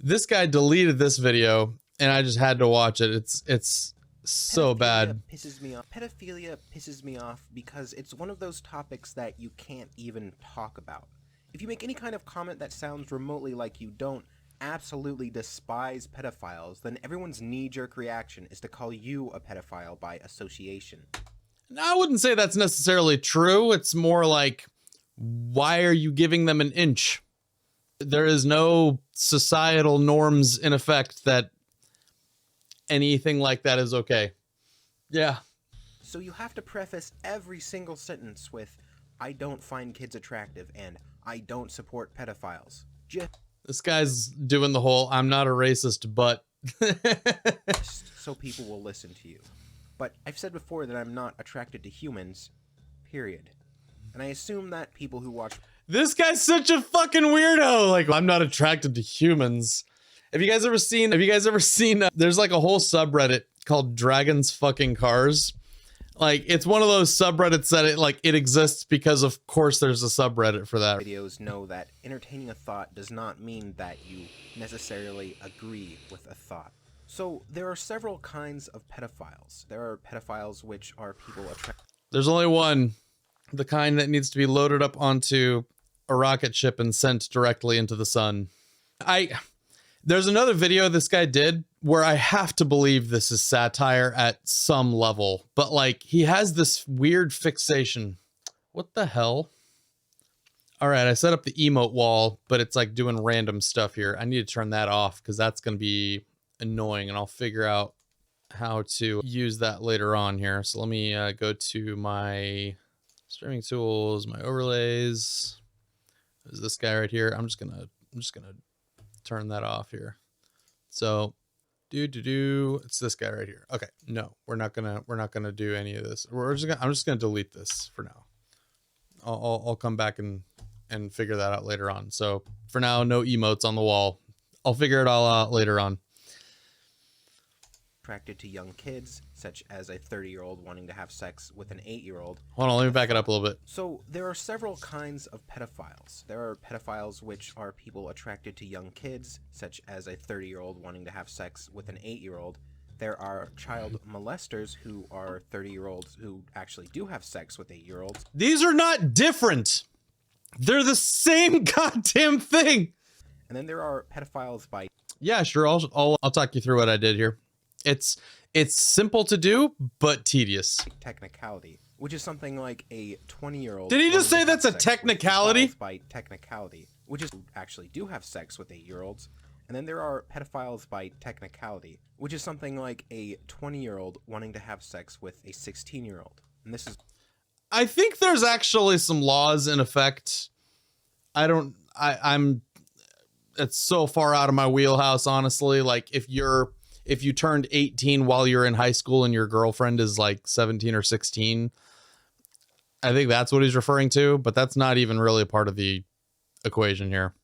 This guy deleted this video, and I just had to watch it. It's so bad. Pedophilia pisses me off because it's one of those topics that you can't even talk about. If you make any kind of comment that sounds remotely like you don't absolutely despise pedophiles, then everyone's knee-jerk reaction is to call you a pedophile by association. I wouldn't say that's necessarily true. It's more like, why are you giving them an inch? There is no societal norms in effect that anything like that is okay. Yeah. So you have to preface every single sentence with, I don't find kids attractive and I don't support pedophiles. This guy's doing the whole, I'm not a racist, but... so people will listen to you. But I've said before that I'm not attracted to humans, period. And I assume that people who watch... This guy's such a fucking weirdo. Like, I'm not attracted to humans. Have you guys ever seen, there's like a whole subreddit called Dragons Fucking Cars. Like, it's one of those subreddits that it exists because of course there's a subreddit for that. Videos know that entertaining a thought does not mean that you necessarily agree with a thought. So there are several kinds of pedophiles. There are pedophiles which are people attracted. There's only one, the kind that needs to be loaded up onto a rocket ship and sent directly into the sun. There's another video this guy did where I have to believe this is satire at some level, but like he has this weird fixation. What the hell? All right, I set up the emote wall, but it's like doing random stuff here. I need to turn that off because that's going to be annoying, and I'll figure out how to use that later on here. So let me go to my streaming tools, my overlays. There's this guy right here. I'm just gonna turn that off here. So it's this guy right here. Okay, no, we're not gonna do any of this. I'm just gonna delete this for now. I'll come back and figure that out later on. So for now, no emotes on the wall. I'll figure it all out later on. Attracted to young kids, such as a 30-year-old wanting to have sex with an 8-year-old. Hold on, let me back it up a little bit. So there are several kinds of pedophiles. There are pedophiles which are people attracted to young kids, such as a 30-year-old wanting to have sex with an 8-year-old. There are child molesters who are 30-year-olds who actually do have sex with 8-year-olds. These are not different. They're the same goddamn thing. And then there are pedophiles by... Yeah, sure. I'll talk you through what I did here. It's simple to do, but tedious. Technicality, which is something like a 20-year-old... Did he just say that's a technicality? By technicality, which is actually do have sex with 8-year-olds. And then there are pedophiles by technicality, which is something like a 20-year-old wanting to have sex with a 16-year-old. And this is... I think there's actually some laws in effect. I'm it's so far out of my wheelhouse, honestly. Like if you turned 18 while you're in high school and your girlfriend is like 17 or 16, I think that's what he's referring to, but that's not even really a part of the equation here.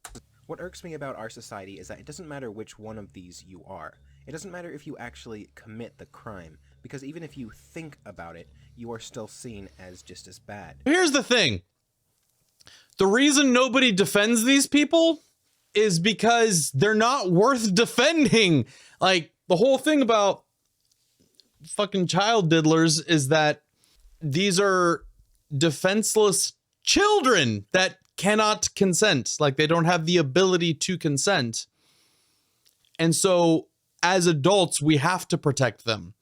What irks me about our society is that it doesn't matter which one of these you are. It doesn't matter if you actually commit the crime, because even if you think about it, you are still seen as just as bad. Here's the thing. The reason nobody defends these people is because they're not worth defending. Like, the whole thing about fucking child diddlers is that these are defenseless children that cannot consent. Like, they don't have the ability to consent. And so, as adults, we have to protect them.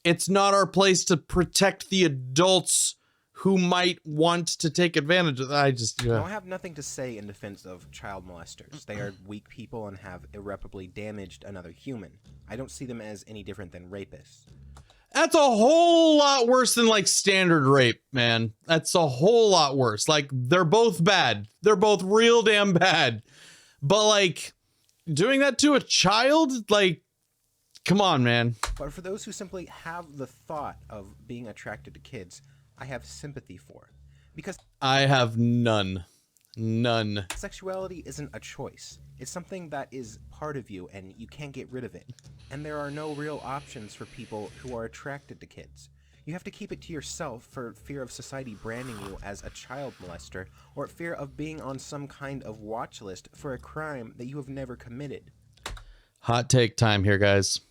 It's not our place to protect the adults who might want to take advantage of that. I have nothing to say in defense of child molesters. They are weak people and have irreparably damaged another human. I don't see them as any different than rapists. That's a whole lot worse than like standard rape, man. That's a whole lot worse. Like, they're both bad. They're both real damn bad. But like, doing that to a child, like, come on, man. But for those who simply have the thought of being attracted to kids, I have sympathy for. Because I have none. None. Sexuality isn't a choice. It's something that is part of you and you can't get rid of it. And there are no real options for people who are attracted to kids. You have to keep it to yourself for fear of society branding you as a child molester, or fear of being on some kind of watch list for a crime that you have never committed. Hot take time here, guys.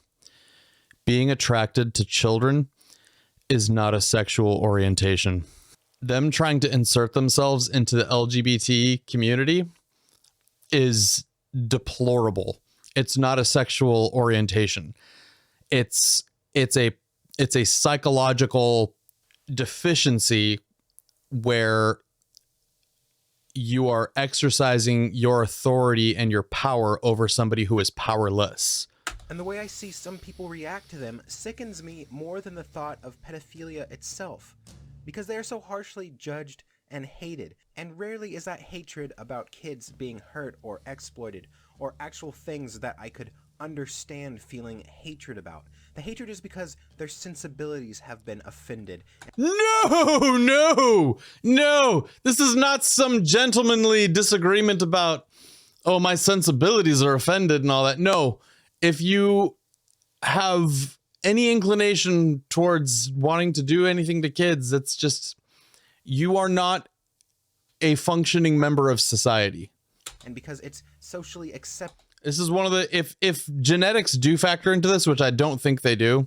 Being attracted to children is not a sexual orientation. Them trying to insert themselves into the LGBT community is deplorable. It's not a sexual orientation. It's a psychological deficiency where you are exercising your authority and your power over somebody who is powerless. And the way I see some people react to them sickens me more than the thought of pedophilia itself, because they are so harshly judged and hated, and rarely is that hatred about kids being hurt or exploited, or actual things that I could understand feeling hatred about. The hatred is because their sensibilities have been offended. No! This is not some gentlemanly disagreement about, oh, my sensibilities are offended and all that. No, if you have any inclination towards wanting to do anything to kids, that's just, you are not a functioning member of society. And because it's socially accepted. This is one of the, if genetics do factor into this, which I don't think they do,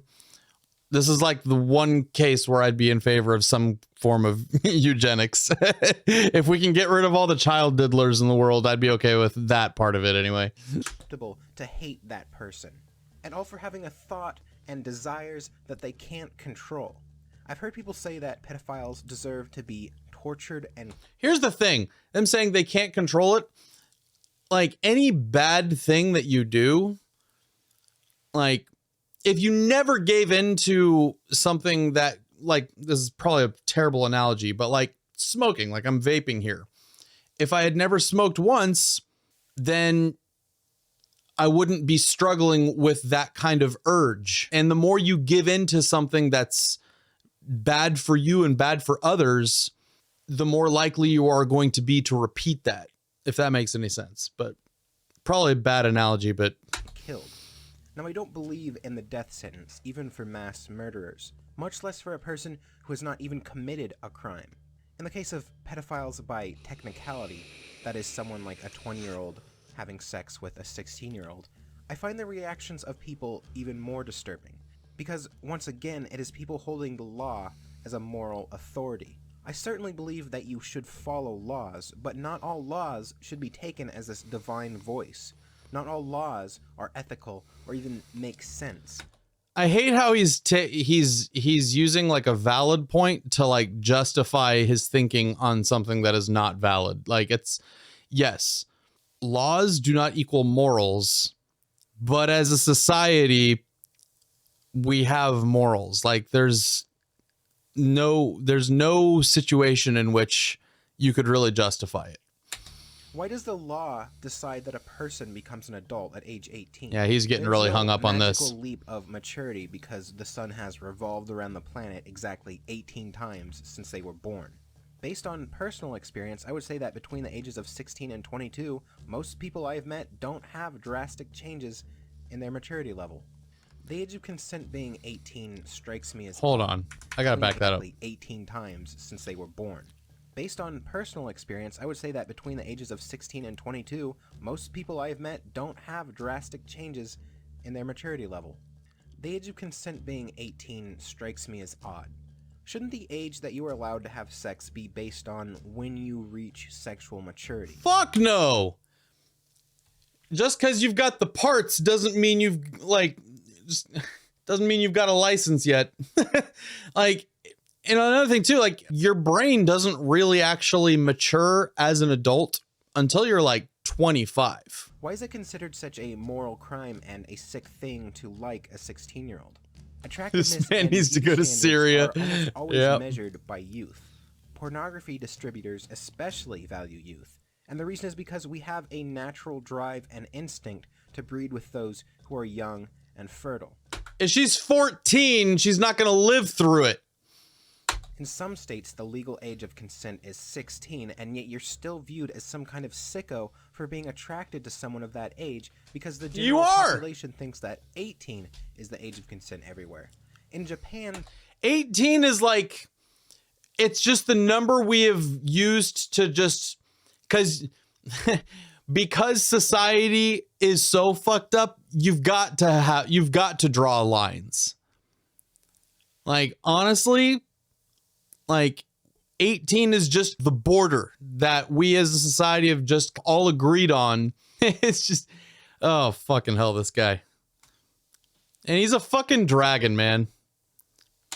this is like the one case where I'd be in favor of some form of eugenics. If we can get rid of all the child diddlers in the world, I'd be okay with that part of it anyway. To hate that person, and all for having a thought and desires that they can't control. I've heard people say that pedophiles deserve to be tortured and... Here's the thing, them saying they can't control it, like any bad thing that you do, like if you never gave into something that, like, this is probably a terrible analogy, but like smoking, like I'm vaping here. If I had never smoked once, then I wouldn't be struggling with that kind of urge. And the more you give into something that's bad for you and bad for others, the more likely you are going to be to repeat that, if that makes any sense. But probably a bad analogy, but... Killed. Now, I don't believe in the death sentence, even for mass murderers, much less for a person who has not even committed a crime. In the case of pedophiles by technicality, that is someone like a 20-year-old having sex with a 16-year-old, I find the reactions of people even more disturbing, because once again, it is people holding the law as a moral authority. I certainly believe that you should follow laws, but not all laws should be taken as this divine voice. Not all laws are ethical or even make sense. I hate how he's using like a valid point to like justify his thinking on something that is not valid. Like, it's, yes, laws do not equal morals, but as a society, we have morals. Like, there's no situation in which you could really justify it. Why does the law decide that a person becomes an adult at age 18? Yeah, he's getting really hung up on this. There's no magical leap of maturity because the sun has revolved around the planet exactly 18 times since they were born. Based on personal experience, I would say that between the ages of 16 and 22, most people I've met don't have drastic changes in their maturity level. The age of consent being 18 strikes me as... Hold on, I gotta back that up. 18 times since they were born. Based on personal experience, I would say that between the ages of 16 and 22, most people I have met don't have drastic changes in their maturity level. The age of consent being 18 strikes me as odd. Shouldn't the age that you are allowed to have sex be based on when you reach sexual maturity? Fuck no! Just because you've got the parts doesn't mean you've, like, just doesn't mean you've got a license yet. Like, and another thing too, like, your brain doesn't really actually mature as an adult until you're like 25. Why is it considered such a moral crime and a sick thing to like a 16-year-old? Attractiveness This man and needs to go to standards Syria. are almost always Yep. measured by youth. Pornography distributors especially value youth, and the reason is because we have a natural drive and instinct to breed with those who are young and fertile. If she's 14, she's not gonna live through it. In some states, the legal age of consent is 16, and yet you're still viewed as some kind of sicko for being attracted to someone of that age because the general population thinks that 18 is the age of consent everywhere. In Japan, 18 is like, it's just the number we have used to just, because because society is so fucked up, you've got to draw lines. Like, honestly, like 18 is just the border that we as a society have just all agreed on. It's just, oh, fucking hell, this guy. And he's a fucking dragon, man.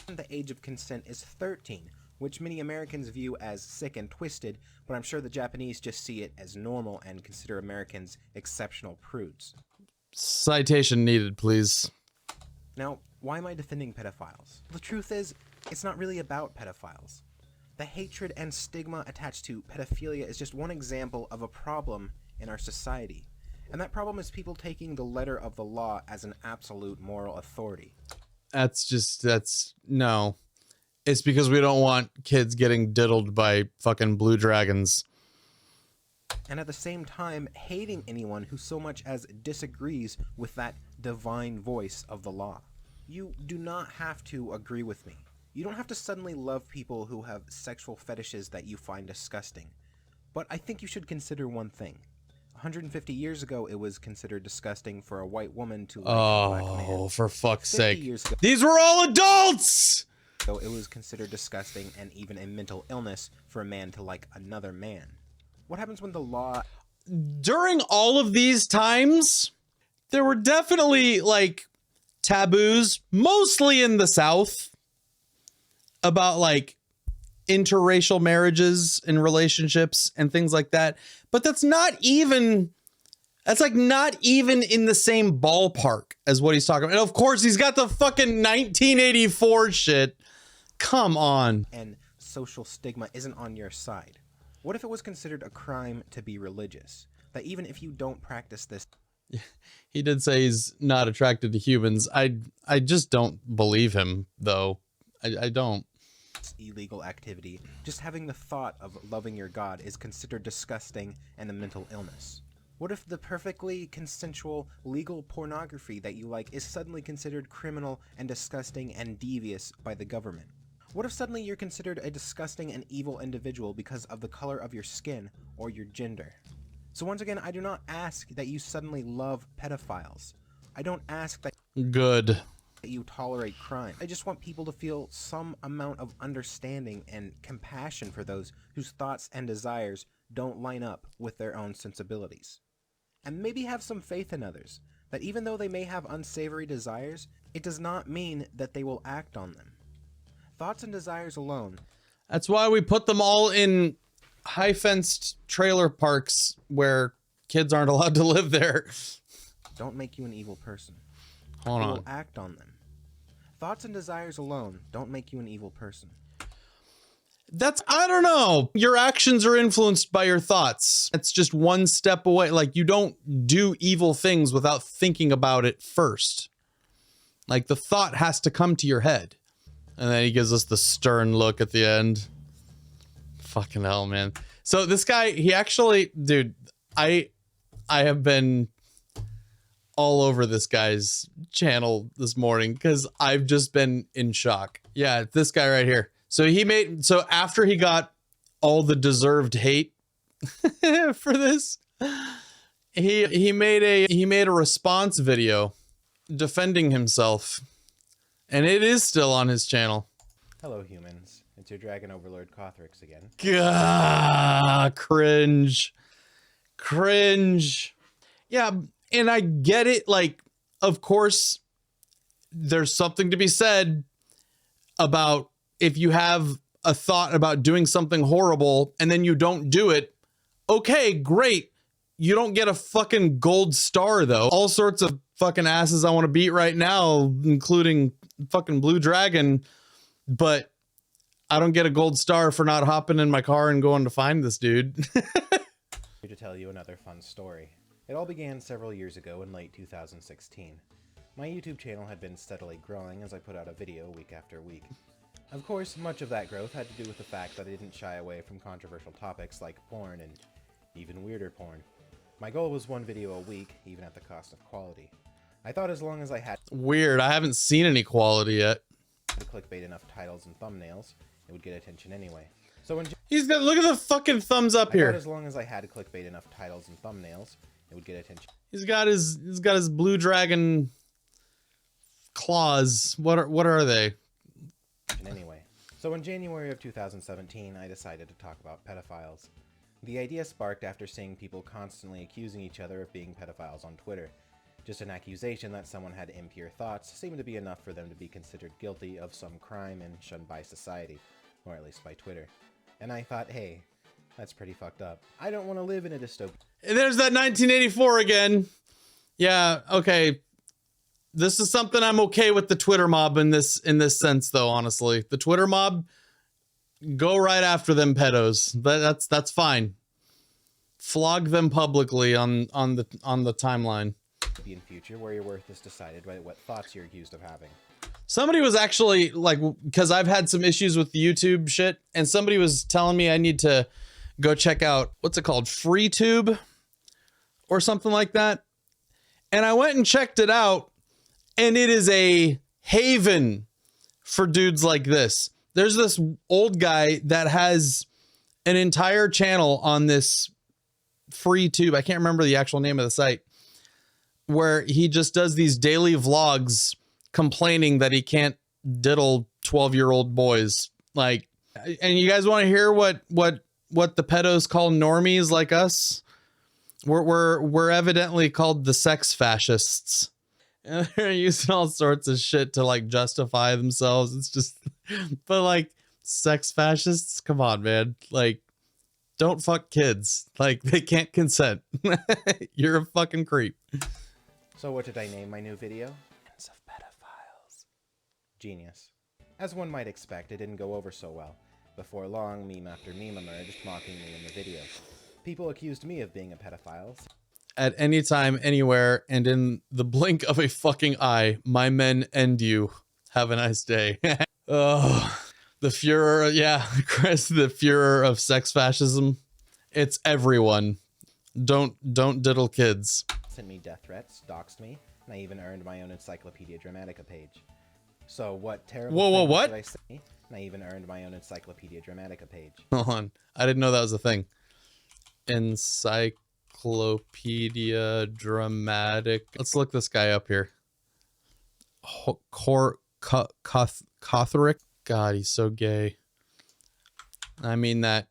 The age of consent is 13, which many Americans view as sick and twisted, but I'm sure the Japanese just see it as normal and consider Americans exceptional prudes. Citation needed, please. Now, why am I defending pedophiles? The truth is, it's not really about pedophiles. The hatred and stigma attached to pedophilia is just one example of a problem in our society. And that problem is people taking the letter of the law as an absolute moral authority. No. It's because we don't want kids getting diddled by fucking blue dragons. And at the same time, hating anyone who so much as disagrees with that divine voice of the law. You do not have to agree with me. You don't have to suddenly love people who have sexual fetishes that you find disgusting. But I think you should consider one thing. 150 years ago, it was considered disgusting for a white woman to like a black man. Oh, for fuck's 50 sake. years ago, These were all adults! it was considered disgusting and even a mental illness for a man to like another man. What happens when the law... During all of these times, there were definitely, like, taboos, mostly in the South, about, like, interracial marriages and relationships and things like that. But that's like not even in the same ballpark as what he's talking about. And of course, he's got the fucking 1984 shit. Come on. And social stigma isn't on your side. What if it was considered a crime to be religious? That even if you don't practice this... He did say he's not attracted to humans. I just don't believe him, though. I don't. Illegal activity, just having the thought of loving your God is considered disgusting and a mental illness. What if the perfectly consensual legal pornography that you like is suddenly considered criminal and disgusting and devious by the government? What if suddenly you're considered a disgusting and evil individual because of the color of your skin or your gender? So once again, I do not ask that you suddenly love pedophiles. I don't ask that Good. you tolerate crime. I just want people to feel some amount of understanding and compassion for those whose thoughts and desires don't line up with their own sensibilities. And maybe have some faith in others, that even though they may have unsavory desires, it does not mean that they will act on them. Thoughts and desires alone. That's why we put them all in high-fenced trailer parks where kids aren't allowed to live there. Don't make you an evil person. Hold You on. will act on them. Thoughts and desires alone don't make you an evil person. I don't know. Your actions are influenced by your thoughts. It's just one step away. Like, you don't do evil things without thinking about it first. Like, the thought has to come to your head. And then he gives us the stern look at the end. Fucking hell, man. So this guy, he actually, dude, I have been all over this guy's channel this morning because I've just been in shock. Yeah, this guy right here. So after he got all the deserved hate for this, he made a response video defending himself, and it is still on his channel. Hello, humans. It's your Dragon Overlord Kothorix again. Gah, cringe. Yeah, and I get it. Like, of course, there's something to be said about if you have a thought about doing something horrible and then you don't do it. Okay, great. You don't get a fucking gold star, though. All sorts of fucking asses I want to beat right now, including fucking Blue Dragon. But I don't get a gold star for not hopping in my car and going to find this dude. Here to tell you another fun story. It all began several years ago in late 2016. My YouTube channel had been steadily growing as I put out a video week after week. Of course, much of that growth had to do with the fact that I didn't shy away from controversial topics like porn and even weirder porn. My goal was one video a week, even at the cost of quality. I thought as long as I had Weird. I haven't seen any quality yet. clickbait enough titles and thumbnails, it would get attention anyway. So when He's got, look at the fucking thumbs up I here. thought as long as I had clickbait enough titles and thumbnails, it would get attention. He's got his blue dragon claws. What are they? Anyway, so in January of 2017, I decided to talk about pedophiles. The idea sparked after seeing people constantly accusing each other of being pedophiles on Twitter. Just an accusation that someone had impure thoughts seemed to be enough for them to be considered guilty of some crime and shunned by society, or at least by Twitter. And I thought, hey, that's pretty fucked up. I don't want to live in a dystopia. There's that 1984 again. Yeah, okay. This is something I'm okay with the Twitter mob in this sense, though. Honestly, the Twitter mob, go right after them pedos. That's fine. Flog them publicly on the timeline. In future, where your worth is decided by what thoughts you're accused of having. Somebody was actually like, because I've had some issues with the YouTube shit, and somebody was telling me I need to go check out, what's it called, FreeTube or something like that. And I went and checked it out, and it is a haven for dudes like this. There's this old guy that has an entire channel on this FreeTube. I can't remember the actual name of the site, where he just does these daily vlogs complaining that he can't diddle 12-year-old boys. Like, and you guys want to hear what the pedos call normies like us? We're evidently called the sex fascists. And they're using all sorts of shit to like justify themselves. It's just, but like, sex fascists, come on, man. Like, don't fuck kids. Like, they can't consent. You're a fucking creep. So what did I name my new video? Of pedophiles. Genius. As one might expect, it didn't go over so well. Before long, meme after meme emerged, mocking me in the video. People accused me of being a pedophile. At any time, anywhere, and in the blink of a fucking eye, my men end you. Have a nice day. Oh, the furor, yeah, Chris, the furor of sex fascism. It's everyone. Don't diddle kids. Sent me death threats, doxed me, and I even earned my own Encyclopedia Dramatica page. So what terrible Whoa, what? did I say? And I even earned my own Encyclopedia Dramatica page. Hold on. I didn't know that was a thing. Encyclopedia Dramatic. Let's look this guy up here. Kothorix. God, he's so gay. I mean that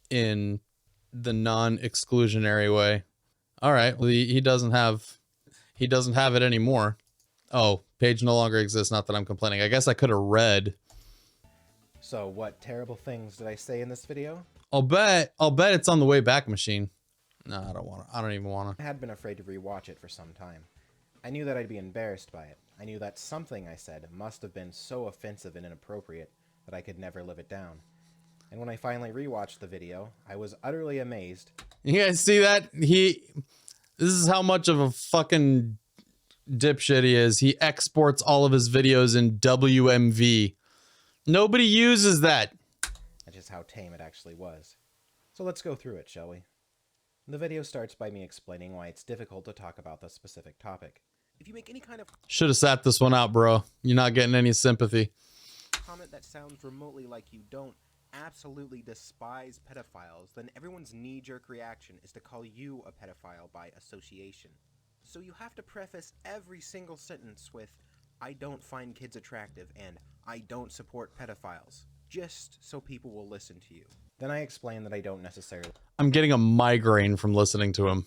in the non-exclusionary way. All right. Well, he doesn't have it anymore. Oh, page no longer exists. Not that I'm complaining. I guess I could have read. So what terrible things did I say in this video? I'll bet it's on the way back machine. No, I don't even want to. I had been afraid to rewatch it for some time. I knew that I'd be embarrassed by it. I knew that something I said must have been so offensive and inappropriate that I could never live it down. And when I finally rewatched the video, I was utterly amazed. You guys see that? This is how much of a fucking dipshit he is. He exports all of his videos in WMV. Nobody uses that. And just how tame it actually was. So let's go through it, shall we? The video starts by me explaining why it's difficult to talk about the specific topic. If you make any kind of Should have sat this one out, bro. You're not getting any sympathy. comment that sounds remotely like you don't absolutely despise pedophiles, then everyone's knee-jerk reaction is to call you a pedophile by association. So you have to preface every single sentence with, I don't find kids attractive and I don't support pedophiles, just so people will listen to you. Then I explain that I don't necessarily I'm getting a migraine from listening to him.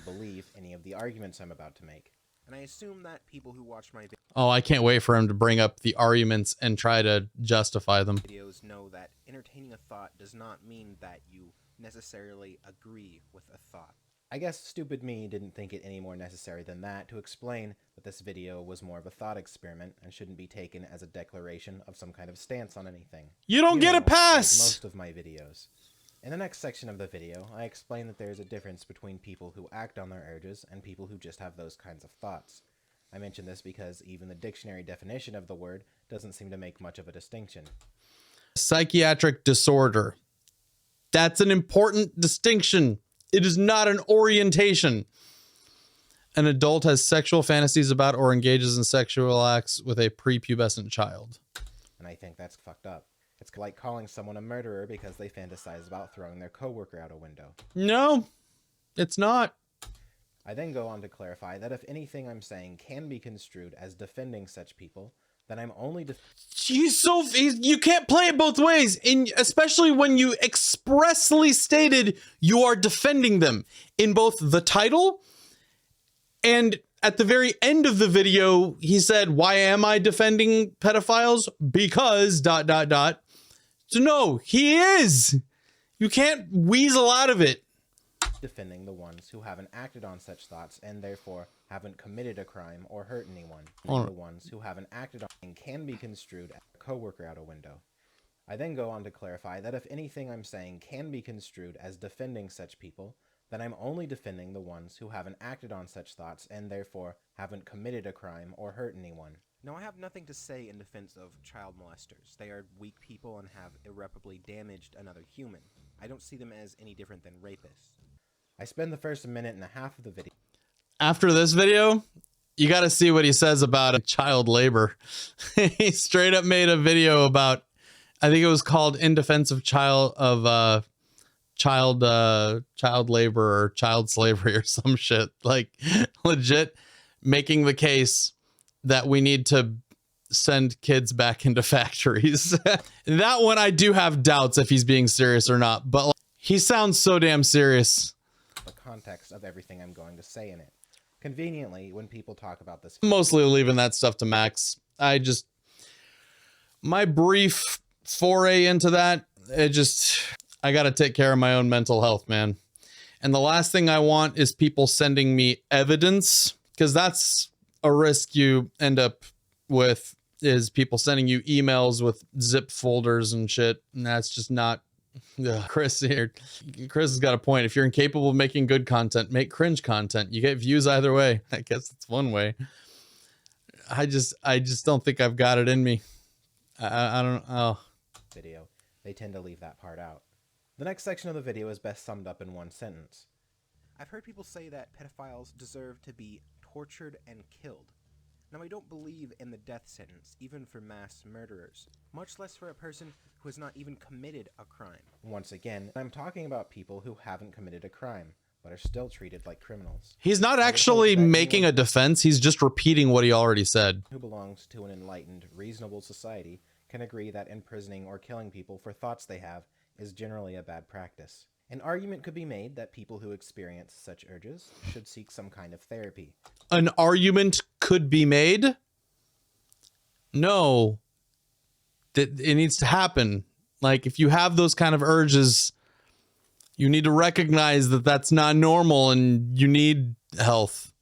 believe any of the arguments I'm about to make. And I assume that people who watch my Oh, I can't wait for him to bring up the arguments and try to justify them. videos know that entertaining a thought does not mean that you necessarily agree with a thought. I guess stupid me didn't think it any more necessary than that to explain that this video was more of a thought experiment and shouldn't be taken as a declaration of some kind of stance on anything. You don't get a like pass! most of my videos. In the next section of the video, I explain that there's a difference between people who act on their urges and people who just have those kinds of thoughts. I mention this because even the dictionary definition of the word doesn't seem to make much of a distinction. Psychiatric disorder. That's an important distinction. It is not an orientation. An adult has sexual fantasies about or engages in sexual acts with a prepubescent child. And I think that's fucked up. It's like calling someone a murderer because they fantasize about throwing their coworker out a window. No, it's not. I then go on to clarify that if anything I'm saying can be construed as defending such people, then I'm only you can't play it both ways, and especially when you expressly stated you are defending them in both the title and at the very end of the video. He said, "Why am I defending pedophiles? Because ... So no, he is. You can't weasel out of it. defending the ones who haven't acted on such thoughts and therefore haven't committed a crime or hurt anyone. The ones who haven't acted on and can be construed as a coworker out a window. I then go on to clarify that if anything I'm saying can be construed as defending such people, then I'm only defending the ones who haven't acted on such thoughts and therefore haven't committed a crime or hurt anyone. Now, I have nothing to say in defense of child molesters. They are weak people and have irreparably damaged another human. I don't see them as any different than rapists. I spend the first minute and a half of the video. After this video, you got to see what he says about child labor. He straight up made a video about, I think it was called "In Defense of Child Labor" or child slavery or some shit. Like legit making the case that we need to send kids back into factories. That one I do have doubts if he's being serious or not, but like, he sounds so damn serious. The context of everything I'm going to say in it. Conveniently, when people talk about this, Mostly leaving that stuff to Max. My brief foray into that, I got to take care of my own mental health, man. And the last thing I want is people sending me evidence, because that's a risk you end up with, is people sending you emails with zip folders and shit. And that's just not... Ugh. Chris has got a point. If you're incapable of making good content, make cringe content. You get views either way. I guess it's one way. I just don't think I've got it in me. I don't know. Video, they tend to leave that part out. The next section of the video is best summed up in one sentence. I've heard people say that pedophiles deserve to be tortured and killed. Now, I don't believe in the death sentence, even for mass murderers, much less for a person who has not even committed a crime. Once again, I'm talking about people who haven't committed a crime, but are still treated like criminals. He's not actually making a defense, he's just repeating what he already said. Who belongs to an enlightened, reasonable society can agree that imprisoning or killing people for thoughts they have is generally a bad practice. An argument could be made that people who experience such urges should seek some kind of therapy. An argument could be made? No. It needs to happen. Like, if you have those kind of urges, you need to recognize that that's not normal and you need health.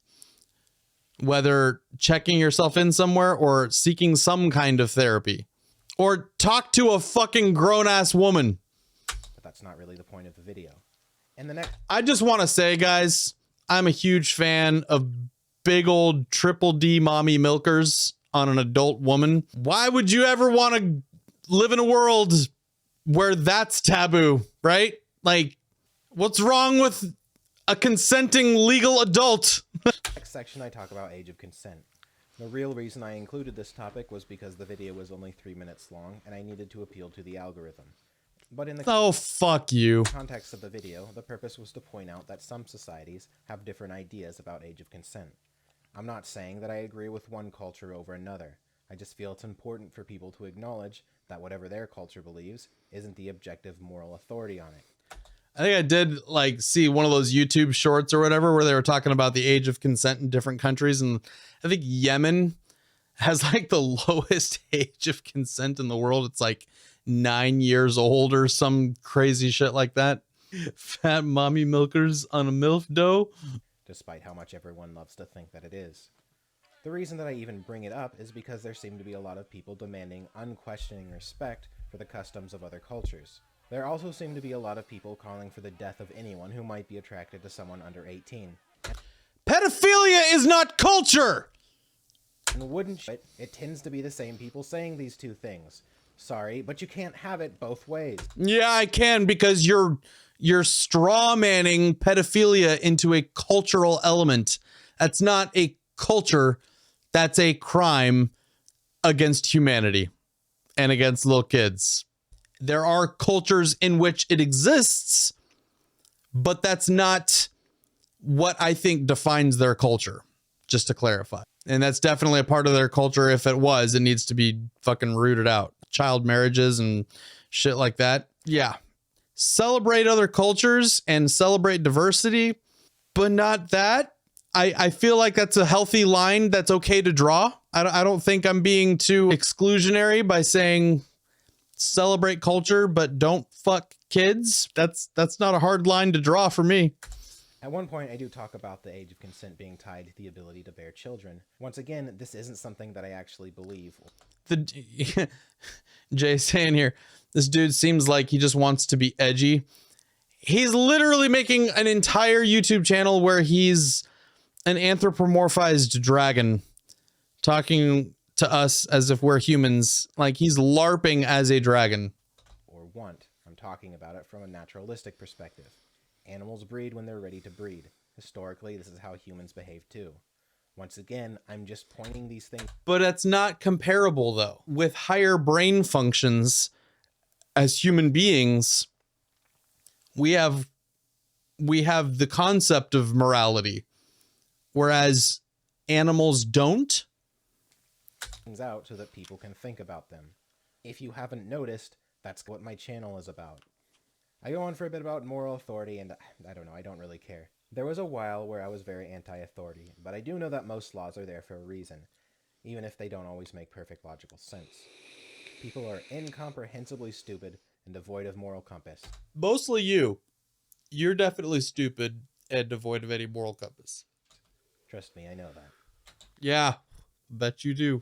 Whether checking yourself in somewhere or seeking some kind of therapy. Or talk to a fucking grown-ass woman. But that's not really the point of the video. And the next... I just want to say, guys, I'm a huge fan of big old triple D mommy milkers on an adult woman. Why would you ever want to live in a world where that's taboo, right? Like, what's wrong with a consenting legal adult? Next section, I talk about age of consent. The real reason I included this topic was because the video was only 3 minutes long and I needed to appeal to the algorithm. But in the fuck you. Context of the video, the purpose was to point out that some societies have different ideas about age of consent. I'm not saying that I agree with one culture over another. I just feel it's important for people to acknowledge that whatever their culture believes isn't the objective moral authority on it. I think I did like see one of those YouTube shorts or whatever where they were talking about the age of consent in different countries, and I think Yemen has like the lowest age of consent in the world. It's like 9 years old or some crazy shit like that. Fat mommy milkers on a MILF dough. Despite how much everyone loves to think that it is. The reason that I even bring it up is because there seem to be a lot of people demanding unquestioning respect for the customs of other cultures. There also seem to be a lot of people calling for the death of anyone who might be attracted to someone under 18. Pedophilia is not culture! And wouldn't it tends to be the same people saying these two things. Sorry, but you can't have it both ways. Yeah, I can, because you're straw manning pedophilia into a cultural element. That's not a culture. That's a crime against humanity and against little kids. There are cultures in which it exists, but that's not what I think defines their culture, just to clarify. And that's definitely a part of their culture. If it was, it needs to be fucking rooted out. Child marriages and shit like that. Yeah. Celebrate other cultures and celebrate diversity, but not that. I feel like that's a healthy line that's okay to draw. I don't think I'm being too exclusionary by saying celebrate culture, but don't fuck kids. That's not a hard line to draw for me. At one point, I do talk about the age of consent being tied to the ability to bear children. Once again, this isn't something that I actually believe. Jay saying here, this dude seems like he just wants to be edgy. He's literally making an entire YouTube channel where he's an anthropomorphized dragon talking to us as if we're humans. Like he's LARPing as a dragon. Or want. I'm talking about it from a naturalistic perspective. Animals breed when they're ready to breed. Historically, this is how humans behave too. Once again, I'm just pointing these things. But that's not comparable though. With higher brain functions as human beings, we have the concept of morality, whereas animals don't. Things out so that people can think about them. If you haven't noticed, that's what my channel is about. I go on for a bit about moral authority, and I don't know, I don't really care. There was a while where I was very anti-authority, but I do know that most laws are there for a reason, even if they don't always make perfect logical sense. People are incomprehensibly stupid and devoid of moral compass. Mostly you. You're definitely stupid and devoid of any moral compass. Trust me, I know that. Yeah, bet you do.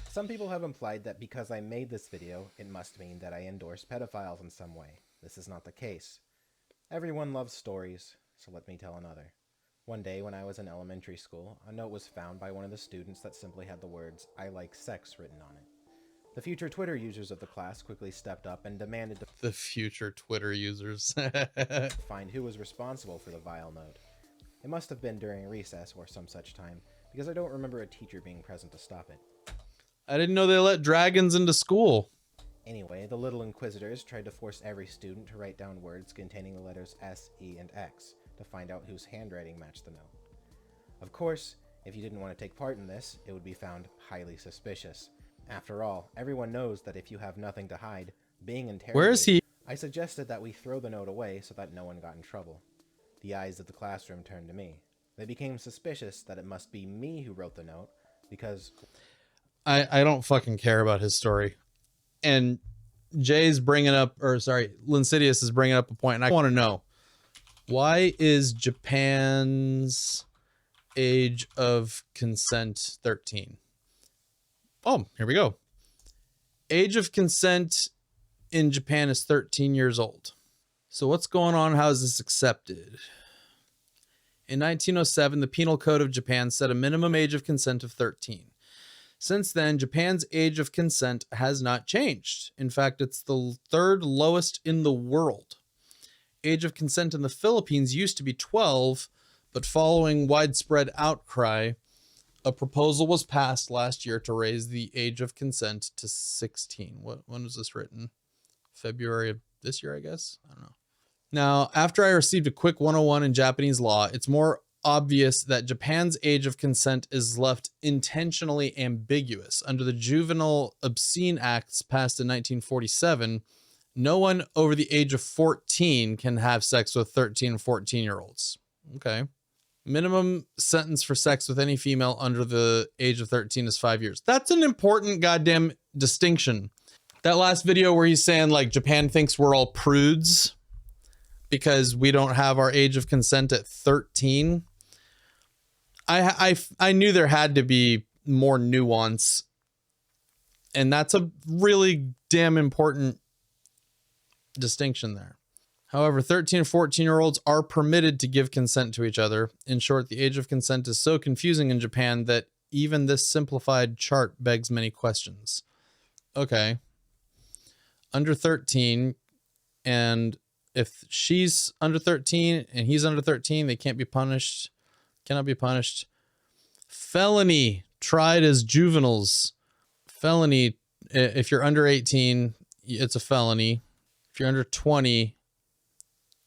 Some people have implied that because I made this video, it must mean that I endorse pedophiles in some way. This is not the case. Everyone loves stories, so let me tell another. One day when I was in elementary school, a note was found by one of the students that simply had the words, "I like sex" written on it. The future Twitter users of the class quickly stepped up and demanded to The future Twitter users. find who was responsible for the vile note. It must have been during recess or some such time, because I don't remember a teacher being present to stop it. I didn't know they let dragons into school. Anyway, the little inquisitors tried to force every student to write down words containing the letters S, E, and X to find out whose handwriting matched the note. Of course, if you didn't want to take part in this, it would be found highly suspicious. After all, everyone knows that if you have nothing to hide, being interrogated... Where is he? I suggested that we throw the note away so that no one got in trouble. The eyes of the classroom turned to me. They became suspicious that it must be me who wrote the note, because... I don't fucking care about his story. And Jay's bringing up, or sorry, Linsidious is bringing up a point, and I want to know, why is Japan's age of consent 13? Oh, here we go. Age of consent in Japan is 13 years old. So what's going on? How is this accepted? In 1907, the Penal Code of Japan set a minimum age of consent of 13. Since then, Japan's age of consent has not changed. In fact, it's the third lowest in the world. Age of consent in the Philippines used to be 12, but following widespread outcry, a proposal was passed last year to raise the age of consent to 16. When was this written? February of this year, I guess? I don't know. Now, after I received a quick 101 in Japanese law, it's more obvious that Japan's age of consent is left intentionally ambiguous. Under the Juvenile Obscene Acts passed in 1947, no one over the age of 14 can have sex with 13 and 14-year-olds. Okay. Minimum sentence for sex with any female under the age of 13 is 5 years. That's an important goddamn distinction. That last video where he's saying like Japan thinks we're all prudes because we don't have our age of consent at 13. I knew there had to be more nuance, and that's a really damn important distinction there. However, 13 and 14-year-olds are permitted to give consent to each other. In short, the age of consent is so confusing in Japan that even this simplified chart begs many questions. Okay. Under 13, and if she's under 13 and he's under 13, they cannot be punished. Felony tried as juveniles. Felony, if you're under 18, it's a felony. If you're under 20,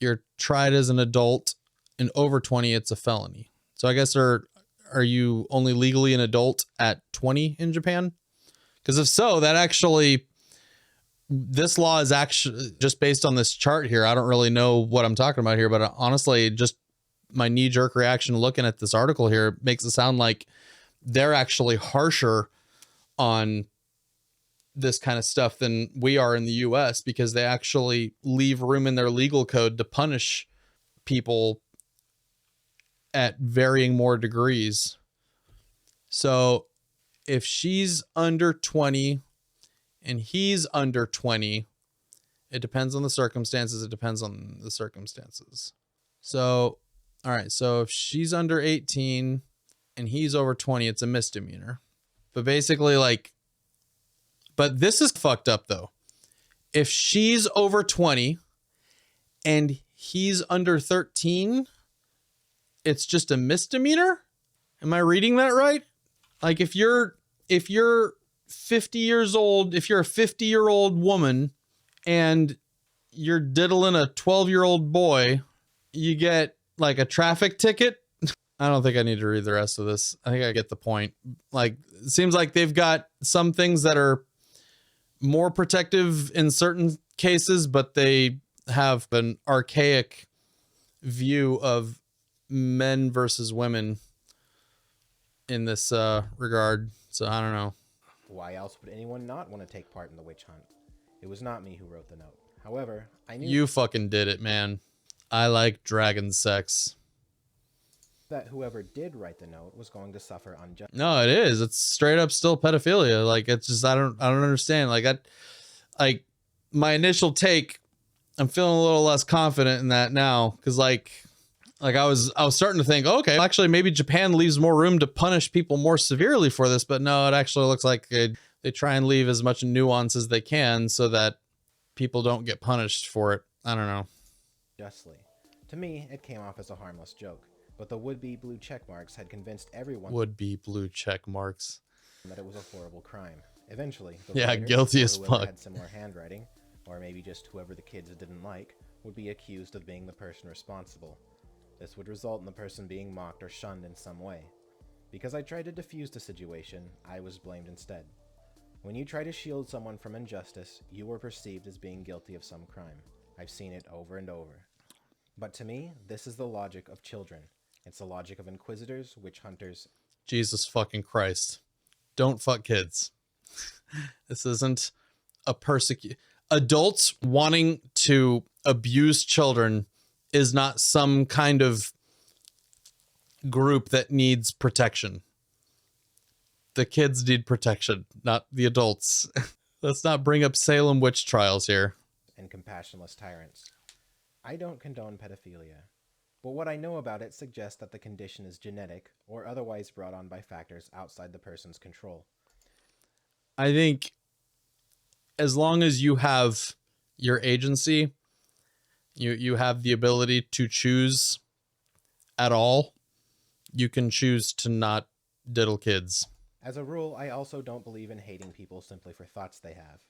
you're tried as an adult, and over 20, it's a felony. So I guess are you only legally an adult at 20 in Japan? Because if so, that actually, this law is actually just based on this chart here. I don't really know what I'm talking about here, but honestly, just my knee-jerk reaction looking at this article here makes it sound like they're actually harsher on this kind of stuff than we are in the US, because they actually leave room in their legal code to punish people at varying more degrees. So if she's under 20 and he's under 20, it depends on the circumstances. It depends on the circumstances. So, all right. So if she's under 18 and he's over 20, it's a misdemeanor. But basically, like, but this is fucked up though. If she's over 20 and he's under 13, it's just a misdemeanor? Am I reading that right? Like if you're 50 years old, if you're a 50-year-old woman and you're diddling a 12-year-old boy, you get like a traffic ticket. I don't think I need to read the rest of this. I think I get the point. Like, it seems like they've got some things that are more protective in certain cases, but they have an archaic view of men versus women in this regard. So I don't know. Why else would anyone not want to take part in the witch hunt? It was not me who wrote the note. However, I knew You fucking did it, man. I like dragon sex. that whoever did write the note was going to suffer unjustly. No, it is. It's straight up still pedophilia. Like, it's just, I don't understand. Like my initial take, I'm feeling a little less confident in that now. Cause like I was starting to think, okay, actually maybe Japan leaves more room to punish people more severely for this, but no, it actually looks like they try and leave as much nuance as they can so that people don't get punished for it. I don't know. Justly. To me, it came off as a harmless joke, but the would-be blue check marks had convinced everyone Would-be blue check marks. that it was a horrible crime. Eventually, the Yeah, writer, guilty or as whoever fuck. had similar handwriting, or maybe just whoever the kids didn't like, would be accused of being the person responsible. This would result in the person being mocked or shunned in some way. Because I tried to defuse the situation, I was blamed instead. When you try to shield someone from injustice, you are perceived as being guilty of some crime. I've seen it over and over. But to me, this is the logic of children. It's the logic of inquisitors, witch hunters. Jesus fucking Christ. Don't fuck kids. This isn't a adults wanting to abuse children is not some kind of group that needs protection. The kids need protection, not the adults. Let's not bring up Salem witch trials here. And compassionless tyrants. I don't condone pedophilia, but what I know about it suggests that the condition is genetic or otherwise brought on by factors outside the person's control. I think as long as you have your agency, you have the ability to choose at all, you can choose to not diddle kids. As a rule, I also don't believe in hating people simply for thoughts they have.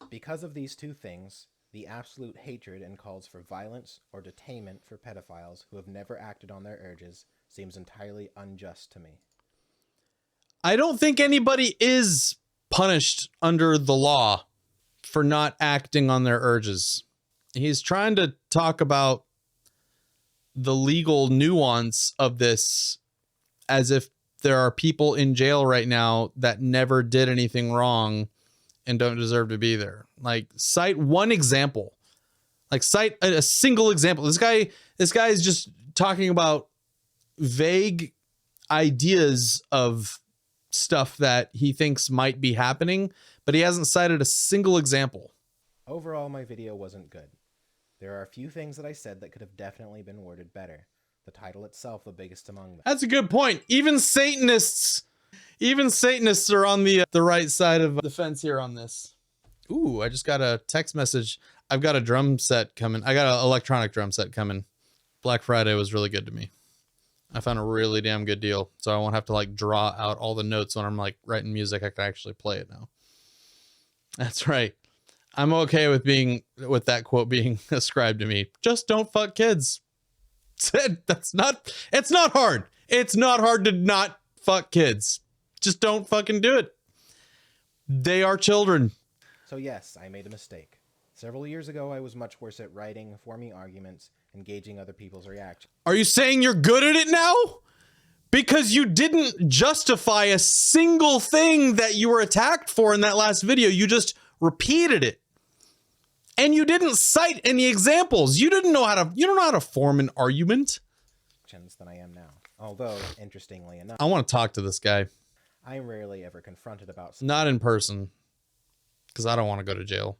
Because of these two things, the absolute hatred and calls for violence or detainment for pedophiles who have never acted on their urges seems entirely unjust to me. I don't think anybody is punished under the law for not acting on their urges. He's trying to talk about the legal nuance of this as if there are people in jail right now that never did anything wrong and don't deserve to be there. Like, cite one example. Like, cite a single example. This guy is just talking about vague ideas of stuff that he thinks might be happening, but he hasn't cited a single example. Overall, my video wasn't good. There are a few things that I said that could have definitely been worded better. The title itself the biggest among them. That's a good point. Even Satanists are on the right side of the fence here on this. Ooh, I just got a text message. I've got a drum set coming. I got an electronic drum set coming. Black Friday was really good to me. I found a really damn good deal. So I won't have to like draw out all the notes when I'm like writing music. I can actually play it now. That's right. I'm okay with that quote being ascribed to me. Just don't fuck kids. It's not hard. It's not hard to not fuck kids. Just don't fucking do it. They are children. So yes, I made a mistake. Several years ago, I was much worse at writing, forming arguments, and gauging other people's reactions. Are you saying you're good at it now? Because you didn't justify a single thing that you were attacked for in that last video. You just repeated it. And you didn't cite any examples. You don't know how to form an argument. Than I am now. Although, interestingly enough, I want to talk to this guy. I am rarely ever confronted about Not in person. Because I don't want to go to jail.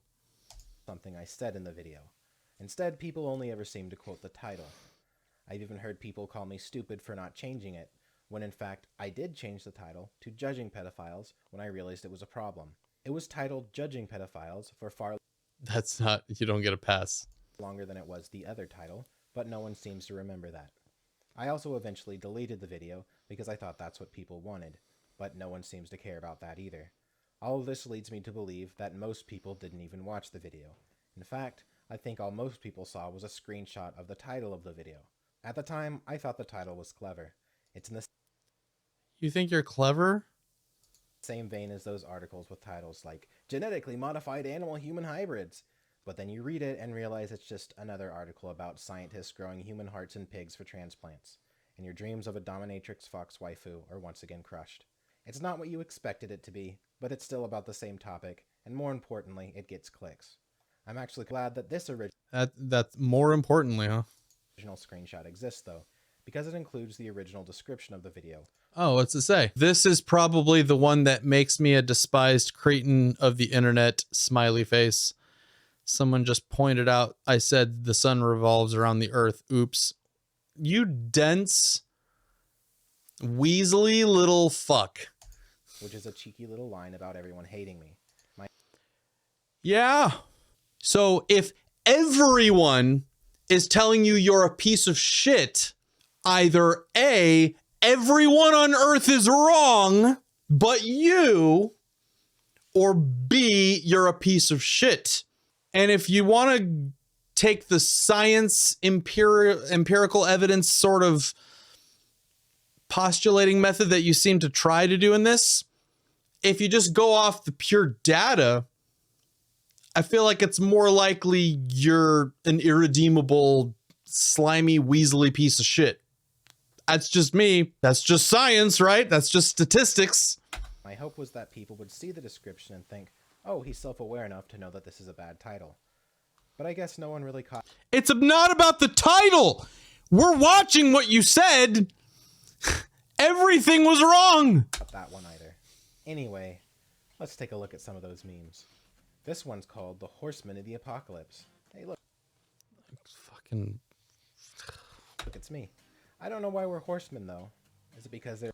Something I said in the video. Instead, people only ever seem to quote the title. I've even heard people call me stupid for not changing it, when in fact I did change the title to Judging Pedophiles when I realized it was a problem. It was titled Judging Pedophiles for far That's not, you don't get a pass. longer than it was the other title, but no one seems to remember that. I also eventually deleted the video because I thought that's what people wanted, but no one seems to care about that either. All of this leads me to believe that most people didn't even watch the video. In fact, I think all most people saw was a screenshot of the title of the video. At the time, I thought the title was clever. It's in the You think you're clever? same vein as those articles with titles like Genetically Modified Animal-Human Hybrids. But then you read it and realize it's just another article about scientists growing human hearts in pigs for transplants, and your dreams of a dominatrix fox waifu are once again crushed. It's not what you expected it to be, but it's still about the same topic, and more importantly, it gets clicks. I'm actually glad that this That's more importantly, huh? original screenshot exists, though, because it includes the original description of the video. Oh, what's it say? This is probably the one that makes me a despised cretin of the internet, smiley face. Someone just pointed out I said the sun revolves around the earth. Oops. You dense, weaselly little fuck. Which is a cheeky little line about everyone hating me. Yeah. So if everyone is telling you you're a piece of shit, either A, everyone on earth is wrong, but you, or B, you're a piece of shit. And if you want to take the science empirical evidence sort of postulating method that you seem to try to do in this, if you just go off the pure data, I feel like it's more likely you're an irredeemable, slimy, weaselly piece of shit. That's just me. That's just science, right? That's just statistics. My hope was that people would see the description and think, oh, he's self-aware enough to know that this is a bad title. But I guess no one really caught. It's not about the title. We're watching what you said. Everything was wrong. That one either. Anyway, let's take a look at some of those memes. This one's called The Horsemen of the Apocalypse. Hey, look, Fucking. it's me. I don't know why we're horsemen, though. Is it because they're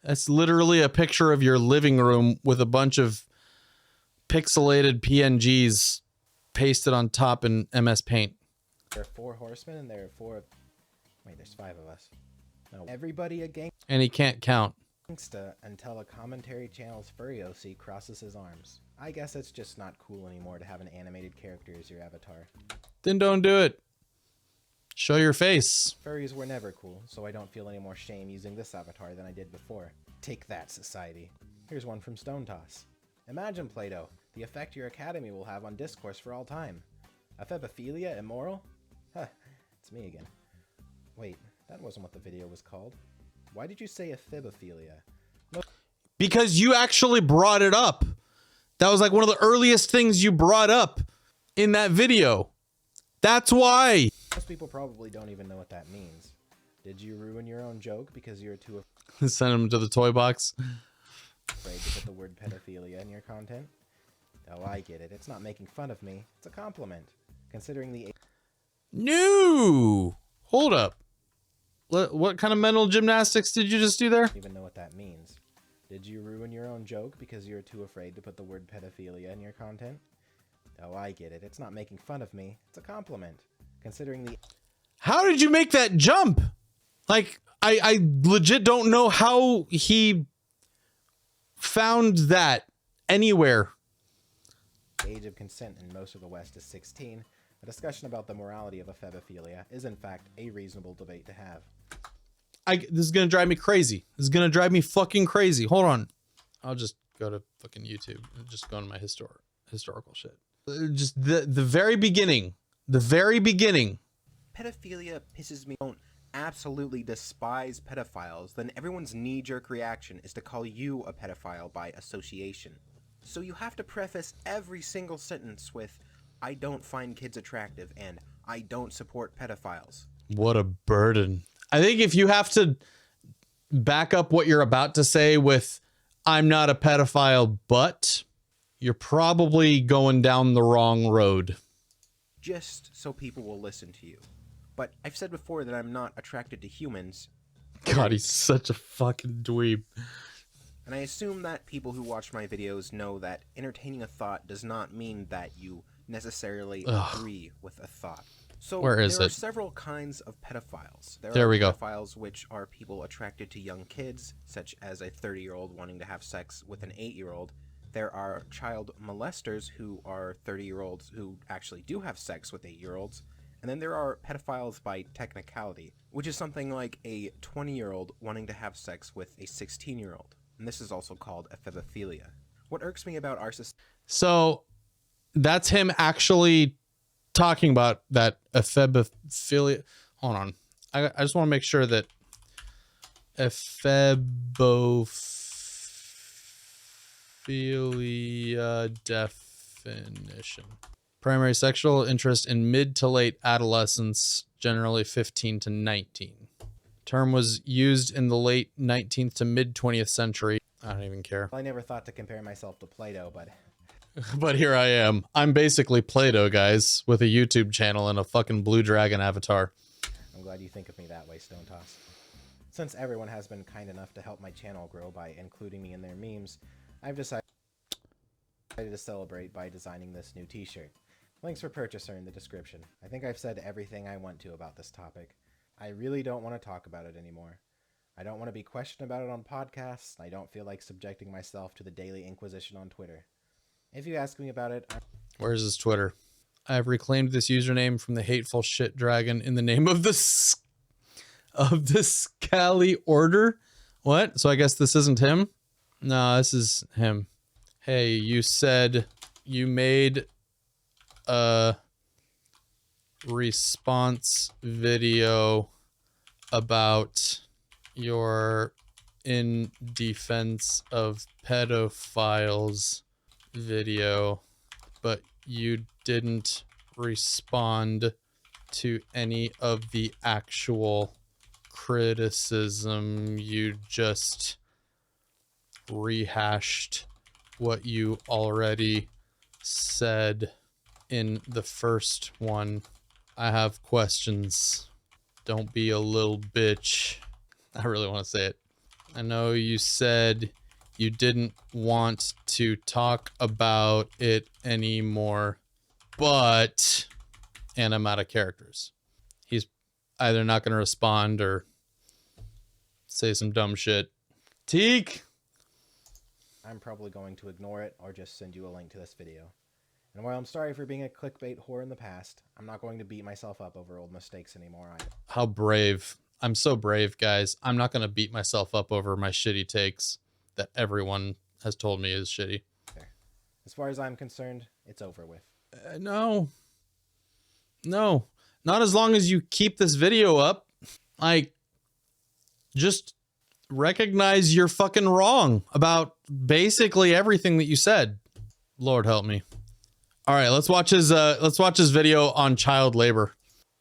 That's literally a picture of your living room with a bunch of pixelated PNGs pasted on top in MS Paint. there are 4 horsemen and there are 4... Wait, there's 5 of us. No, everybody a And he can't count. gangsta until a commentary channel's furry OC crosses his arms. I guess it's just not cool anymore to have an animated character as your avatar. Then don't do it. Show your face. Furries were never cool, so I don't feel any more shame using this avatar than I did before. Take that, society. Here's one from Stone Toss. Imagine, Ped0, the effect your academy will have on discourse for all time. Ephebophilia immoral? Huh, it's me again. Wait, that wasn't what the video was called. Why did you say ephebophilia? Because you actually brought it up. That was like one of the earliest things you brought up in that video. That's why. Most people probably don't even know what that means. Did you ruin your own joke because you're too Send him to the toy box. afraid to put the word pedophilia in your content? Oh, I get it. It's not making fun of me. It's a compliment. Considering the... No. Hold up. What kind of mental gymnastics did you just do there? even know what that means. Did you ruin your own joke because you're too afraid to put the word pedophilia in your content? Oh, I get it. It's not making fun of me. It's a compliment. Considering the... How did you make that jump? Like, I legit don't know how he found that anywhere. The age of consent in most of the West is 16. A discussion about the morality of ephebophilia is in fact a reasonable debate to have. This is gonna drive me crazy. This is gonna drive me fucking crazy. Hold on. I'll just go to fucking YouTube and just go on my historical shit. Just the very beginning. The very beginning. Pedophilia pisses me off. Don't absolutely despise pedophiles, then everyone's knee-jerk reaction is to call you a pedophile by association. So you have to preface every single sentence with, I don't find kids attractive and I don't support pedophiles. What a burden. I think if you have to back up what you're about to say with, I'm not a pedophile, but you're probably going down the wrong road. Just so people will listen to you. But I've said before that I'm not attracted to humans. God, he's such a fucking dweeb. And I assume that people who watch my videos know that entertaining a thought does not mean that you necessarily agree with a thought. So Where is there it? are several kinds of pedophiles. There we go. Pedophiles which are people attracted to young kids, such as a 30-year-old wanting to have sex with an 8-year-old. There are child molesters who are 30-year-olds who actually do have sex with 8-year-olds. And then there are pedophiles by technicality, which is something like a 20-year-old wanting to have sex with a 16-year-old. And this is also called ephebophilia. What irks me about our society... So that's him actually talking about that ephebophilia. Hold on. I just want to make sure that ephebophilia definition. Primary sexual interest in mid to late adolescence, generally 15 to 19. Term was used in the late 19th to mid 20th century. I don't even care. I never thought to compare myself to Ped0, but... But here I am. I'm basically Ped0, guys, with a YouTube channel and a fucking blue dragon avatar. I'm glad you think of me that way, Stone Toss. Since everyone has been kind enough to help my channel grow by including me in their memes, I've decided to celebrate by designing this new t-shirt. Links for purchase are in the description. I think I've said everything I want to about this topic. I really don't want to talk about it anymore. I don't want to be questioned about it on podcasts, and I don't feel like subjecting myself to the daily inquisition on Twitter. If you ask me about it... Where's his Twitter? I have reclaimed this username from the hateful shit dragon in the name of the Scally Order. What? So I guess this isn't him? No, this is him. Hey, you said you made a response video about your in defense of pedophiles video, but you didn't respond to any of the actual criticism. You just rehashed what you already said in the first one. I have questions. Don't be a little bitch. I really want to say it. I know you said you didn't want to talk about it anymore, but... And I'm out of characters. He's either not going to respond or say some dumb shit. Teak! I'm probably going to ignore it or just send you a link to this video. And while I'm sorry for being a clickbait whore in the past, I'm not going to beat myself up over old mistakes anymore either. How brave. I'm so brave, guys. I'm not going to beat myself up over my shitty takes that everyone has told me is shitty. There. As far as I'm concerned, it's over with. No. No. Not as long as you keep this video up. Like, just recognize you're fucking wrong about basically everything that you said. Lord help me. All right, let's watch his video on child labor.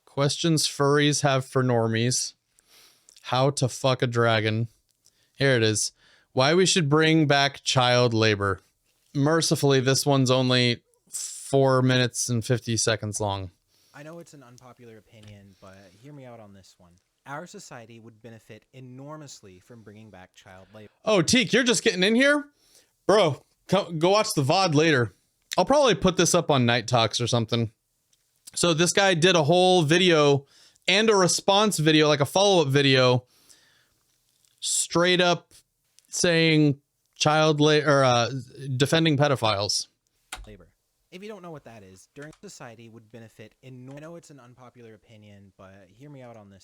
Questions furries have for normies. How to fuck a dragon. Here it is. Why we should bring back child labor. Mercifully, this one's only 4 minutes and 50 seconds long. I know it's an unpopular opinion, but hear me out on this one. Our society would benefit enormously from bringing back child labor. Oh, Teak, you're just getting in here? Bro, go watch the VOD later. I'll probably put this up on NightTalks or something. So this guy did a whole video and a response video, like a follow-up video, straight up saying defending pedophiles. Labor. If you don't know what that is, during society would benefit I know it's an unpopular opinion, but hear me out on this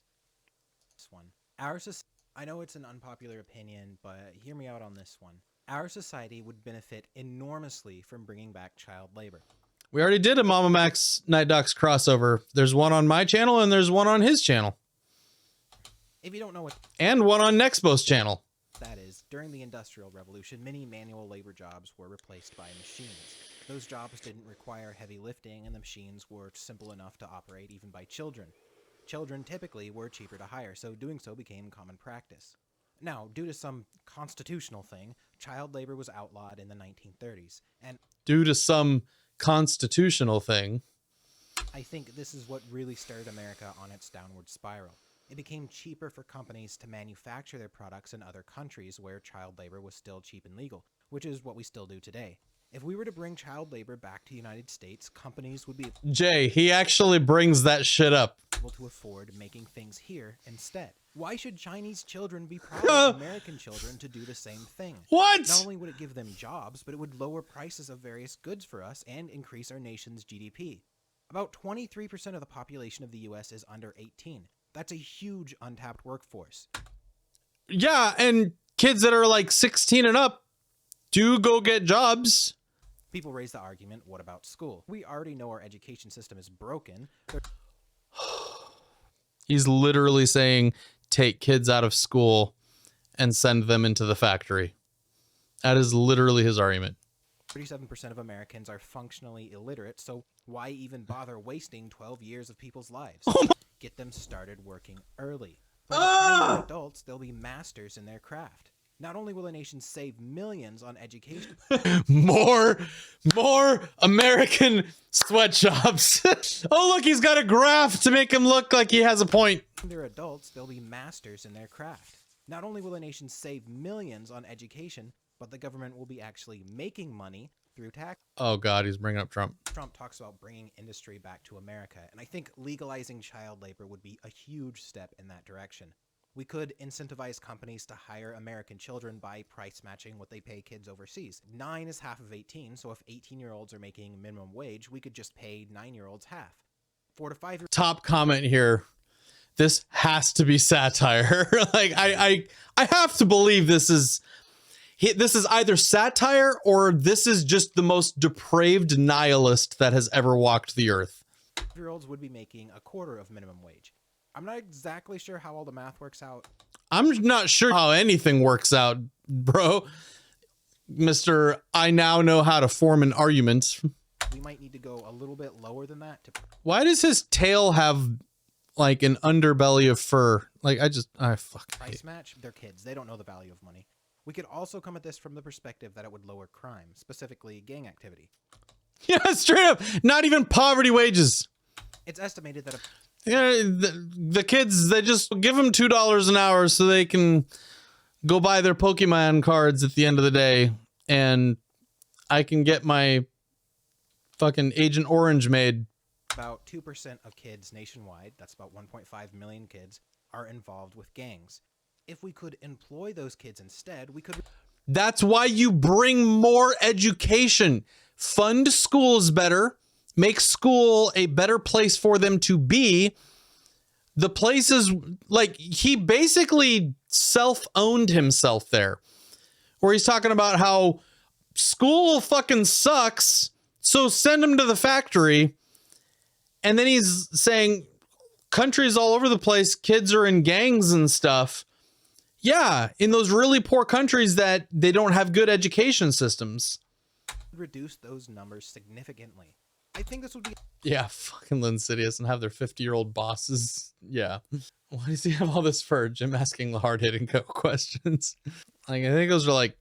one. I know it's an unpopular opinion, but hear me out on this one. Our society would benefit enormously from bringing back child labor. We already did a Mama Max NightDocs crossover. There's one on my channel and there's one on his channel. If you don't know what and one on Nexbo's channel. That is, during the Industrial Revolution, many manual labor jobs were replaced by machines. Those jobs didn't require heavy lifting, and the machines were simple enough to operate even by children. Children typically were cheaper to hire, so doing so became common practice. Now, due to some constitutional thing, child labor was outlawed in the 1930s, and due to some constitutional thing, I think this is what really stirred America on its downward spiral. It became cheaper for companies to manufacture their products in other countries where child labor was still cheap and legal, which is what we still do today. If we were to bring child labor back to the United States, companies would be Jay, he actually brings that shit up. able to afford making things here instead. Why should Chinese children be proud of American children to do the same thing? What? Not only would it give them jobs, but it would lower prices of various goods for us and increase our nation's GDP. About 23% of the population of the US is under 18. That's a huge untapped workforce. Yeah, and kids that are like 16 and up do go get jobs. People raise the argument, what about school? We already know our education system is broken. He's literally saying take kids out of school and send them into the factory. That is literally his argument. 37% of Americans are functionally illiterate, so why even bother wasting 12 years of people's lives? Get them started working early. By the time they're adults, they'll be masters in their craft. Not only will a nation save millions on education, more American sweatshops. Oh, look, he's got a graph to make him look like he has a point. when they're adults, they'll be masters in their craft. Not only will a nation save millions on education, but the government will be actually making money through tax. Oh God, he's bringing up Trump. Trump talks about bringing industry back to America, and I think legalizing child labor would be a huge step in that direction. We could incentivize companies to hire American children by price matching what they pay kids overseas. 9 is half of 18, so if 18-year-olds are making minimum wage, we could just pay 9-year-olds half. 4 to 5 year Top comment here. This has to be satire. Like I have to believe this is either satire or this is just the most depraved nihilist that has ever walked the earth. 5-year-olds would be making a quarter of minimum wage. I'm not exactly sure how all the math works out. I'm not sure how anything works out, bro. Mr. I now know how to form an argument. We might need to go a little bit lower than that to Why does his tail have like an underbelly of fur? Like I fucking price match. They're kids. They don't know the value of money. We could also come at this from the perspective that it would lower crime, specifically gang activity. Yeah, straight up. Not even poverty wages. It's estimated that Yeah, the kids, they just give them $2 an hour so they can go buy their Pokemon cards at the end of the day, and I can get my fucking Agent Orange made. about 2% of kids nationwide, that's about 1.5 million kids, are involved with gangs. If we could employ those kids instead, we could... That's why you bring more education. Fund schools better. Make school a better place for them to be. The places, like, he basically self-owned himself there, where he's talking about how school fucking sucks, so send them to the factory. And then he's saying countries all over the place, kids are in gangs and stuff. Yeah, in those really poor countries that they don't have good education systems. reduce those numbers significantly. I think this would be... Yeah, fucking Linsidious and have their 50-year-old bosses. Yeah. Why does he have all this fur? Jim asking the hard-hitting questions. Like, I think those are like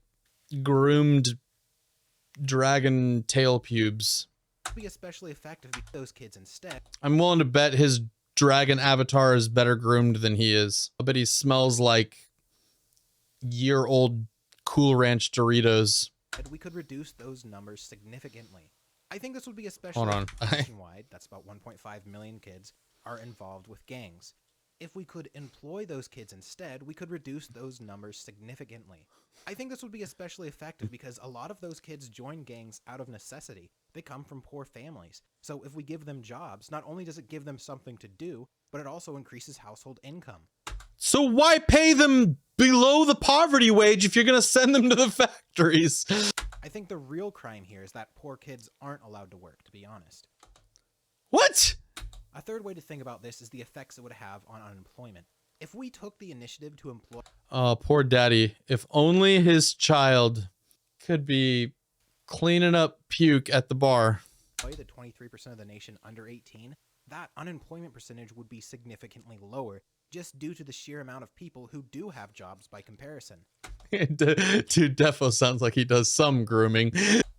groomed dragon tail pubes. be especially effective with those kids instead. I'm willing to bet his dragon avatar is better groomed than he is. I bet he smells like year-old Cool Ranch Doritos. We could reduce those numbers significantly. I think this would be especially Hold on. nationwide. That's about 1.5 million kids are involved with gangs. If we could employ those kids instead, we could reduce those numbers significantly. I think this would be especially effective because a lot of those kids join gangs out of necessity. They come from poor families. So if we give them jobs, not only does it give them something to do, but it also increases household income. So why pay them below the poverty wage if you're going to send them to the factories? I think the real crime here is that poor kids aren't allowed to work, to be honest. What? A third way to think about this is the effects it would have on unemployment. If we took the initiative to employ... Oh, poor daddy. If only his child could be cleaning up puke at the bar. The 23% of the nation under 18, that unemployment percentage would be significantly lower, just due to the sheer amount of people who do have jobs by comparison. Dude, Defo sounds like he does some grooming.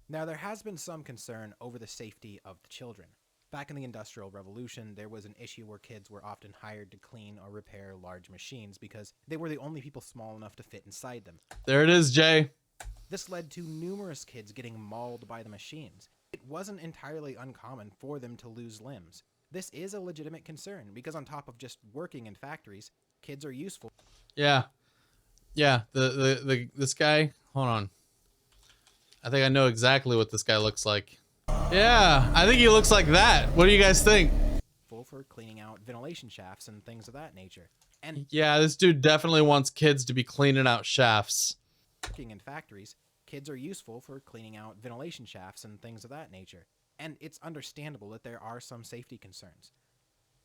Now, there has been some concern over the safety of the children. Back in the Industrial Revolution, there was an issue where kids were often hired to clean or repair large machines because they were the only people small enough to fit inside them. There it is, Jay. This led to numerous kids getting mauled by the machines. It wasn't entirely uncommon for them to lose limbs. This is a legitimate concern because on top of just working in factories, kids are useful. Yeah. Yeah, this guy, hold on. I think I know exactly what this guy looks like. Yeah, I think he looks like that. What do you guys think? For cleaning out ventilation shafts and things of that nature. And yeah, this dude definitely wants kids to be cleaning out shafts. Working in factories, kids are useful for cleaning out ventilation shafts and things of that nature. And it's understandable that there are some safety concerns.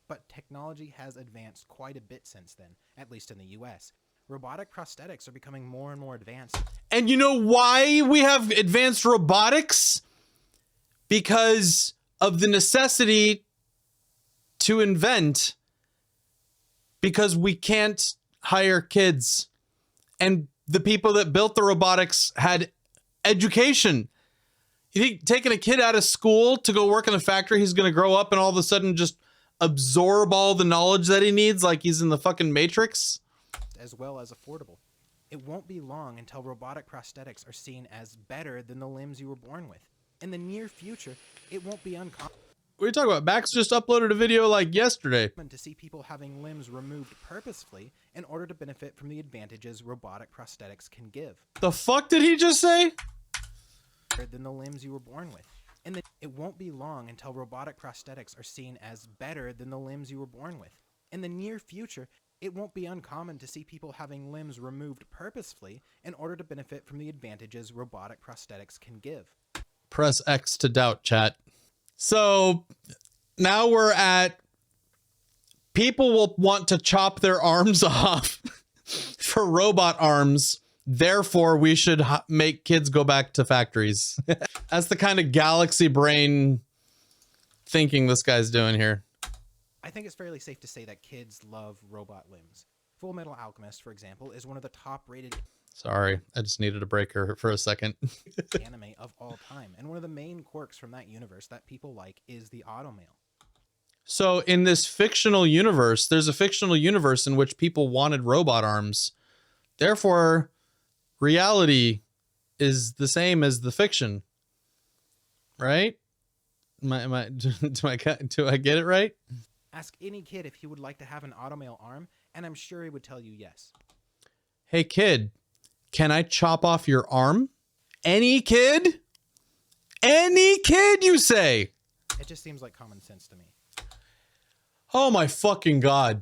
But technology has advanced quite a bit since then, at least in the US. Robotic prosthetics are becoming more and more advanced. And you know why we have advanced robotics? Because of the necessity to invent, because we can't hire kids. And the people that built the robotics had education. You think taking a kid out of school to go work in a factory, he's going to grow up and all of a sudden just absorb all the knowledge that he needs like he's in the fucking Matrix? As well as affordable. It won't be long until robotic prosthetics are seen as better than the limbs you were born with. In the near future, it won't be uncommon. What are you talking about? Max just uploaded a video like yesterday. To see people having limbs removed purposefully in order to benefit from the advantages robotic prosthetics can give. The fuck did he just say? Than the limbs you were born with. And it won't be long until robotic prosthetics are seen as better than the limbs you were born with. In the near future, it won't be uncommon to see people having limbs removed purposefully in order to benefit from the advantages robotic prosthetics can give. Press X to doubt, chat. So now we're at people will want to chop their arms off for robot arms. Therefore, we should make kids go back to factories. That's the kind of galaxy brain thinking this guy's doing here. I think it's fairly safe to say that kids love robot limbs. Full Metal Alchemist, for example, is one of the top-rated... Sorry, I just needed a breaker for a second. ...anime of all time, and one of the main quirks from that universe that people like is the automail. So in this fictional universe, there's a fictional universe in which people wanted robot arms. Therefore, reality is the same as the fiction. Right? Do I get it right? Ask any kid if he would like to have an automail arm, and I'm sure he would tell you yes. Hey kid, can I chop off your arm? Any kid? Any kid, you say? It just seems like common sense to me. Oh my fucking God.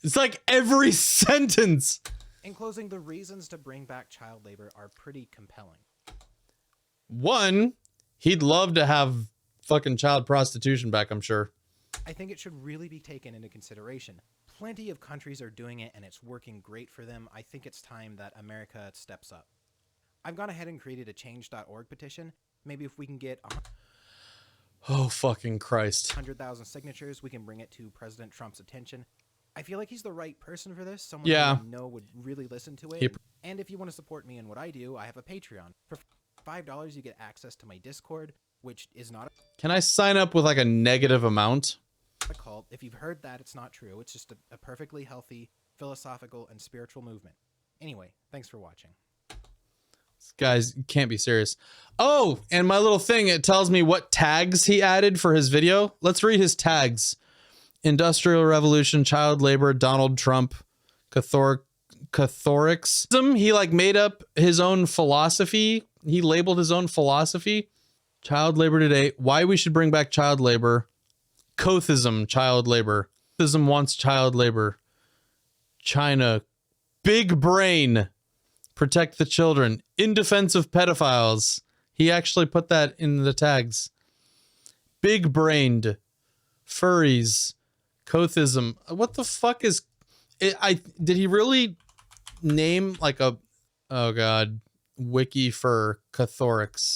It's like every sentence. In closing, the reasons to bring back child labor are pretty compelling. One, he'd love to have fucking child prostitution back, I'm sure. I think it should really be taken into consideration. Plenty of countries are doing it and it's working great for them. I think it's time that America steps up. I've gone ahead and created a change.org petition. Maybe if we can get oh fucking Christ. 100,000 signatures, we can bring it to President Trump's attention. I feel like he's the right person for this. Someone who I know would really listen to it. And if you want to support me in what I do, I have a Patreon. For $5, you get access to my Discord, which is not Can I sign up with like a negative amount? a cult. If you've heard that, it's not true. It's just a perfectly healthy, philosophical, and spiritual movement. Anyway, thanks for watching. Guys, you can't be serious. Oh, and my little thing, it tells me what tags he added for his video. Let's read his tags. Industrial Revolution, child labor, Donald Trump, Kothorix. He like made up his own philosophy. He labeled his own philosophy. Child labor today. Why we should bring back child labor. Kothism, child labor. Kothism wants child labor. China. Big brain. Protect the children. In defense of pedophiles. He actually put that in the tags. Big brained. Furries. Kothism. What the fuck is it? Did he really name like a, oh god, wiki for Kothorix?